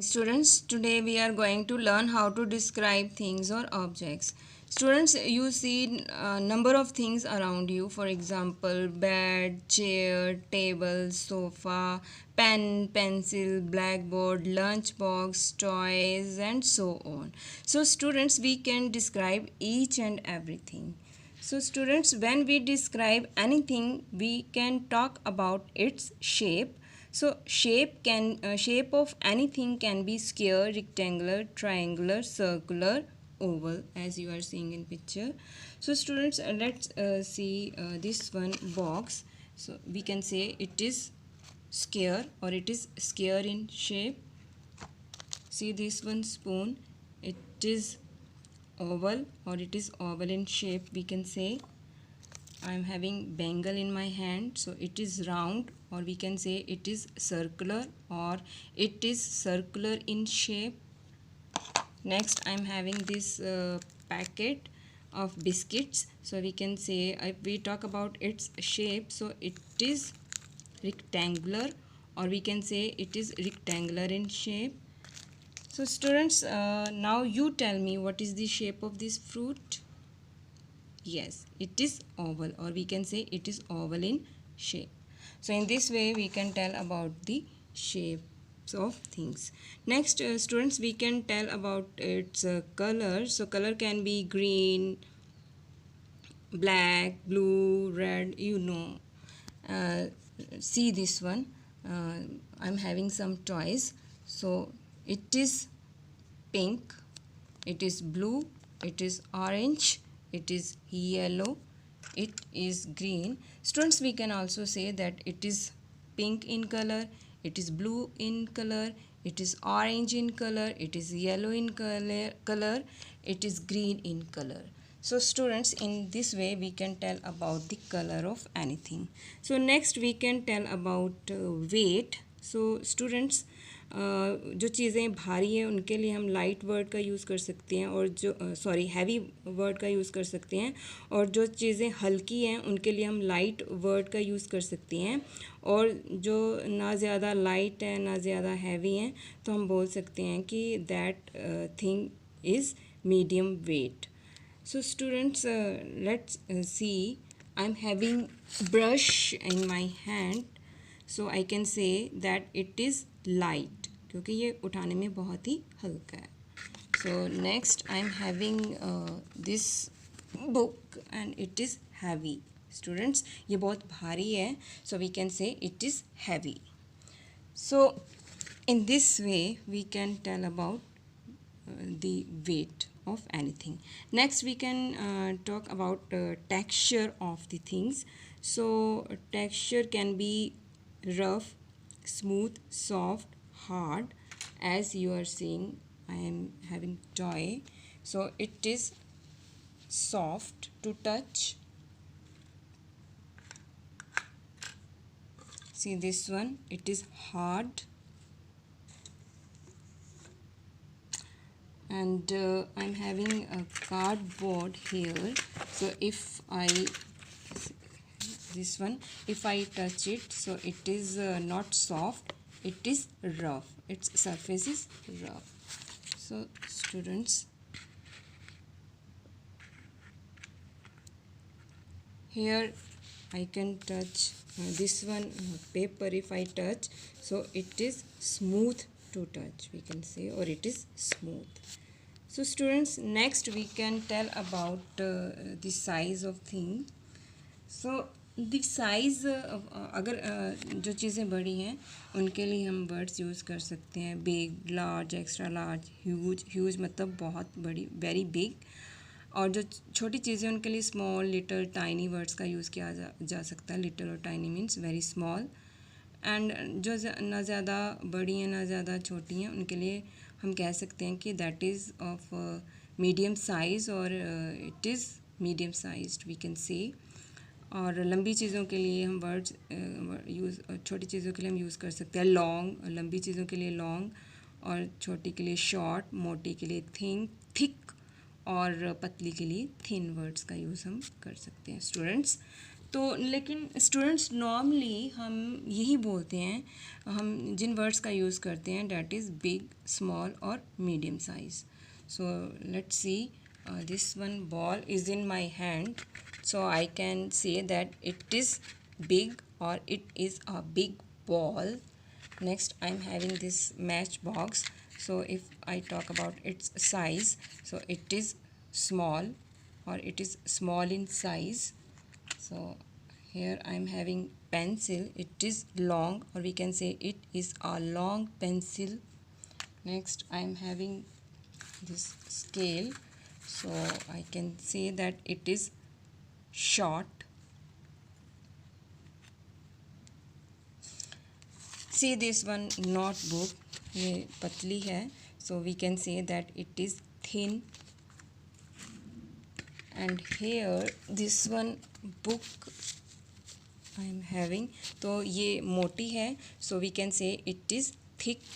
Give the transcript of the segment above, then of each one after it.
Students, today we are going to learn how to describe things or objects. Students, you see a number of things around you. For example, bed, chair, table, sofa, pen, pencil, blackboard, lunchbox, toys, and so on. So, students, we can describe each and everything. So, students, when we describe anything, we can talk about its shape. So shape of anything can be square, rectangular, triangular, circular, oval, as you are seeing in picture. So students, let's see this one box. So we can say it is square or it is square in shape. See this one spoon, it is oval or it is oval in shape. We can say I am having bangle in my hand, so it is round, or we can say it is circular, or it is circular in shape. Next I am having this packet of biscuits, so we can say if we talk about its shape, so it is rectangular, or we can say it is rectangular in shape. So students, now you tell me what is the shape of this fruit. Yes, it is oval, or we can say it is oval in shape. So in this way we can tell about the shapes of things. Next, students, we can tell about its color. So color can be green, black, blue, red, uh, see this one. I'm having some toys. So it is pink, it is blue, it is orange, it is yellow, it is green. Students, we can also say that it is pink in color, it is blue in color, it is orange in color, it is yellow in color, it is green in color. So students, in this way we can tell about the color of anything. So next we can tell about weight. So students, जो चीज़ें भारी हैं उनके लिए हम light word का use कर सकते हैं, और जो हैवी वर्ड का यूज़ कर सकते हैं, और जो चीज़ें हल्की हैं उनके लिए हम लाइट वर्ड का यूज़ कर सकते हैं, और जो ना ज़्यादा लाइट है ना ज़्यादा हैवी हैं तो हम बोल सकते हैं कि that thing is medium wait. So students, let's see. I'm having brush in my hand, so I can say that it is light क्योंकि ये उठाने में बहुत ही हल्का है. So next I'm having this book and it is heavy. Students, ये बहुत भारी है, so we can say it is heavy. So in this way we can tell about the weight of anything. Next we can talk about texture of the things. So texture can be rough, smooth, soft, hard. As you are seeing, I am having toy, so it is soft to touch. See this one, it is hard. And I'm having a cardboard here, so if I this one, if I touch it, so it is not soft, it is rough, its surface is rough. So students, here I can touch this one paper. If I touch, so it is smooth to touch, we can say, or it is smooth. So students, next we can tell about the size of thing. So the size अगर जो चीज़ें बड़ी हैं उनके लिए हम words use कर सकते हैं. Big, large, extra large, huge. Huge मतलब बहुत बड़ी, वेरी बिग. और जो छोटी चीज़ें उनके लिए स्मॉल, लिटल, टाइनी वर्ड्स का यूज़ किया जा सकता है. लिटल और tiny means very small. And जो ना ज़्यादा बड़ी हैं ना ज़्यादा छोटी हैं उनके लिए हम कह सकते हैं कि that is of medium size, और it is medium sized, we can say. और लंबी चीज़ों के लिए हम वर्ड्स यूज़, छोटी चीज़ों के लिए हम यूज़ कर सकते हैं लॉन्ग. लंबी चीज़ों के लिए लॉन्ग, और छोटी के लिए शॉर्ट, मोटी के लिए थिक, और पतली के लिए थिन वर्ड्स का यूज़ हम कर सकते हैं. स्टूडेंट्स, तो लेकिन स्टूडेंट्स नॉर्मली हम यही बोलते हैं, हम जिन वर्ड्स का यूज़ करते हैं डैट इज़ बिग, स्मॉल और medium size. So let's see, this one ball is in my hand, so I can say that it is big or it is a big ball. Next I'm having this matchbox, so if I talk about its size, so it is small or it is small in size. So here I'm having pencil, it is long or we can say it is a long pencil. Next I'm having this scale, so I can say that it is short. See this one notebook, ये पतली है, so we can say that it is thin. And here this one book I am having, तो ये मोटी है, so we can say it is thick.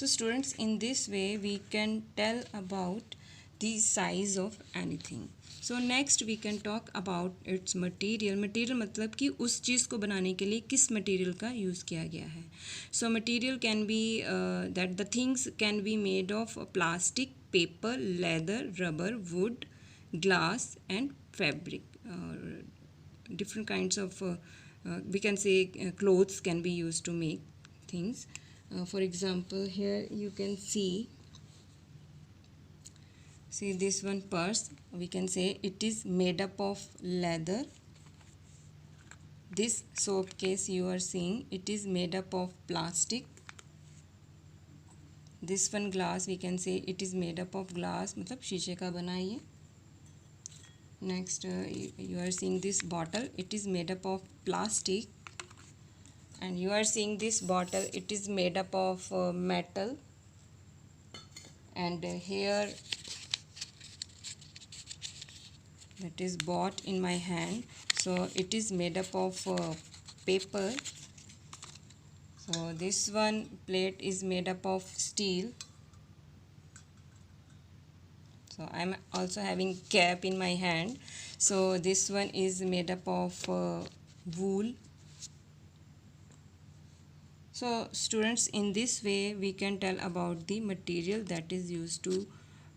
So students, in this way we can tell about the size of anything. So next we can talk about its material. Material मतलब कि उस चीज़ को बनाने के लिए किस material का use किया गया है. So material can be that the things can be made of plastic, paper, leather, rubber, wood, glass and fabric. Different kinds of we can say clothes can be used to make things. For example, here you can see this one purse, we can say it is made up of leather. This soap case you are seeing, it is made up of plastic. This one glass, we can say it is made up of glass, मतलब शीशे का बना है ये. Next you are seeing this bottle, it is made up of plastic. And you are seeing this bottle, it is made up of metal. And here that is bought in my hand, so it is made up of paper. So this one plate is made up of steel. So I'm also having cap in my hand, so this one is made up of wool. So students, in this way we can tell about the material that is used to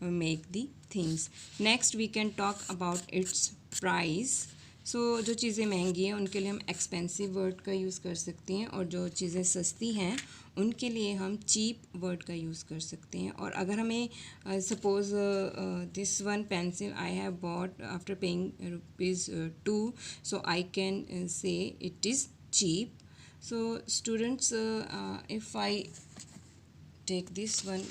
make the things. Next we can talk about its price. So जो चीज़ें महंगी हैं उनके लिए हम expensive word का use कर सकते हैं, और जो चीज़ें सस्ती हैं उनके लिए हम चीप वर्ड का यूज़ कर सकते हैं. और अगर हमें suppose this one pencil I have bought after paying ₹2, so I can say it is cheap. So students, if I take this one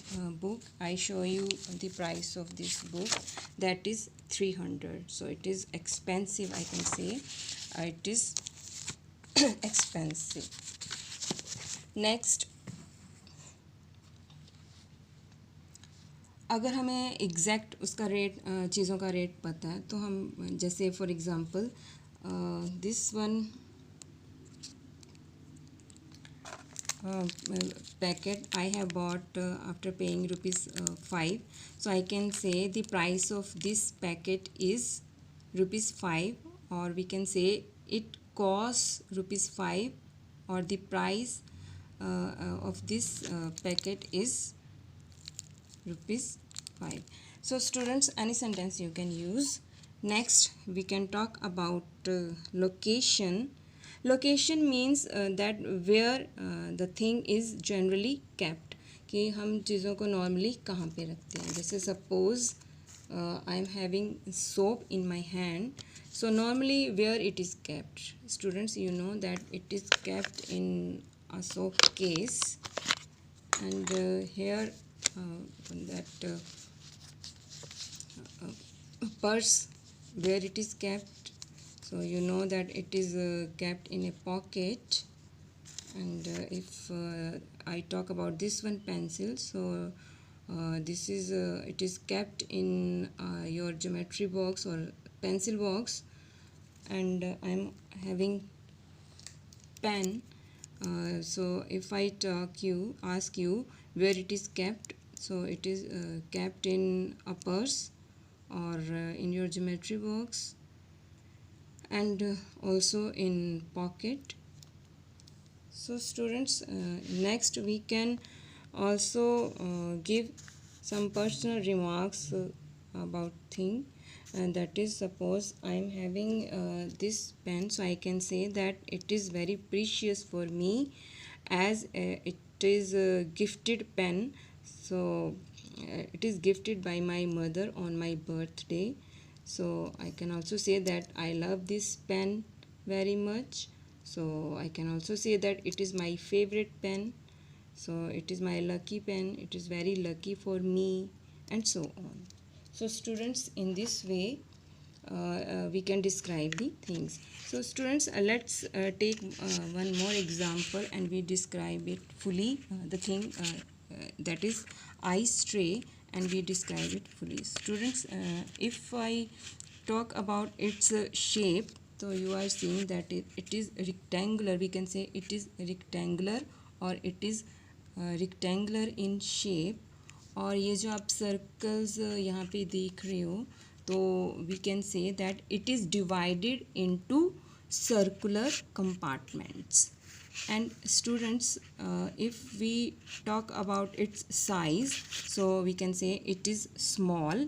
book, I show you the price of this book, that is 300. So it is expensive, I can say it is expensive. Next, अगर हमें exact उसका rate, चीज़ों का rate पता है, तो हम जैसे for example this one packet I have bought after paying ₹5, so I can say the price of this packet is ₹5, or we can say it costs ₹5, or the price of this packet is ₹5. So students, any sentence you can use. Next we can talk about location. Location means that where the thing is generally kept, कि हम चीज़ों को normally कहाँ पे रखते हैं. जैसे suppose I am having soap in my hand, so normally where it is kept. Students, you know that it is kept in a soap case, and here that purse, where it is kept, so you know that it is kept in a pocket. And if I talk about this one pencil, so this is it is kept in your geometry box or pencil box. And I'm having pen, so if I ask you where it is kept, so it is kept in a purse or in your geometry box, and also in pocket. So students, next we can also give some personal remarks about thing, and that is, suppose I am having this pen, so I can say that it is very precious for me, as it is a gifted pen. So it is gifted by my mother on my birthday. So I can also say that I love this pen very much. So I can also say that it is my favorite pen. So it is my lucky pen, it is very lucky for me, and so on. So students, in this way we can describe the things. So students, let's take one more example and we describe it fully, the thing that is ice tray, and we describe it fully. Students, if I talk about its shape, so you are seeing that it is rectangular. We can say it is rectangular, or it is rectangular in shape. और ये जो आप circles यहाँ पे देख रहे हो, तो we can say that it is divided into circular compartments. And students, if we talk about its size, so we can say it is small,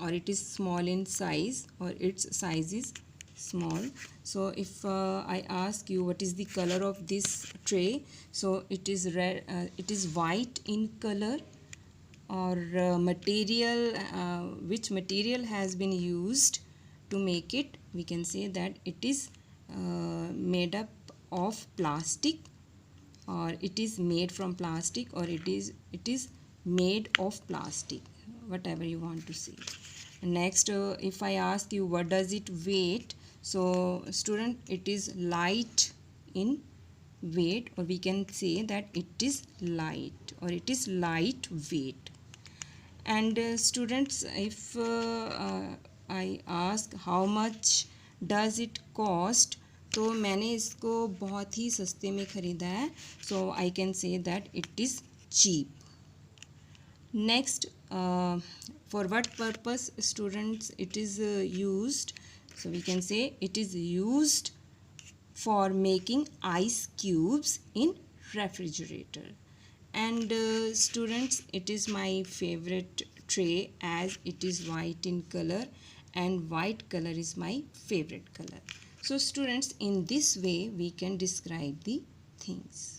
or it is small in size, or its size is small. So if I ask you what is the color of this tray, so it is red, it is white in color, or material, which material has been used to make it, we can say that it is made up of plastic, or it is made from plastic, or it is made of plastic, whatever you want to say. Next, if I ask you what does it weight, so student, it is light in weight, or we can say that it is light, or it is light weight. And students, if I ask how much does it cost, तो मैंने इसको बहुत ही सस्ते में ख़रीदा है, so I can say that it is cheap. Next, for what purpose, students, it is used, so we can say it is used for making ice cubes in refrigerator. And students, it is my favorite tray, as it is white in color, and white color is my favorite color. So students, in this way we can describe the things.